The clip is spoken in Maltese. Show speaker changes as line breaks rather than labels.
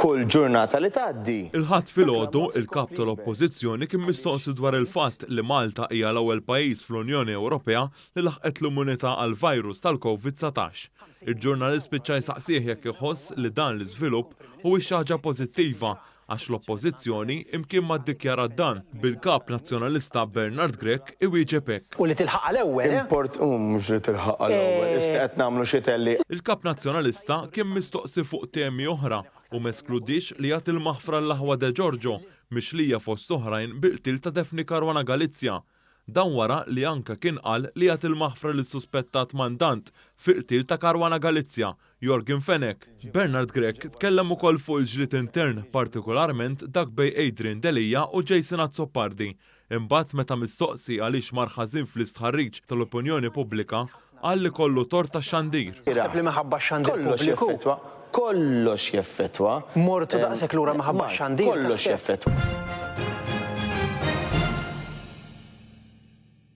kull ġurnata li tgħaddi.
Il-ħadd filgħodu il-kap tal-Oppożizzjoni kien mistoqsi dwar il-fatt li Malta hija l-ewwel pajjiż fl-Unjoni Ewropea li laħqet l-immunità għall-virus tal-COVID-19. Il-ġurnalist spiċċa jsaqsih jekk iħoss li dan l-iżvilupp huwiex xi ħaġa pożittiva għax l-Oppożizzjoni imkien ma ddikjarat dan bil-kap nazzjonalista Bernard Grech iwieġeb hekk.
U li tilħaq l-ewwel.
Mhux li tilħaq l-ewwel, issa qed nagħmlu xi telli.
Il-kap nazzjonalista kien mistoqsi fuq temi oħra u meskludix li jagħti l-maħfra l-Aħwa de Giorgio mixlija fost oħrajn bil-qtil ta' Daphne Caruana Galizia. Dan wara li anke kien qal li jagħti l-maħfra lis suspettat mandant fil-qtil ta' Caruana Galizia, Jorgen Fenech. Bernard Grech tkellem ukoll fuq il-ġrid intern, partikolarment dak bej Adrian Delija u Jason Azzopardi. Imbagħad meta mistoqsi għaliex mar ħażin fl-istħarriġ tal-opinjoni pubblika qal li kollu tort tax-xandir.
Sepp li minħabba x-xandir pubbliku.
Kollox jeffettwa.
Mortu daqshekk lura minħabba x-xandir.
Kollox jeffettwa.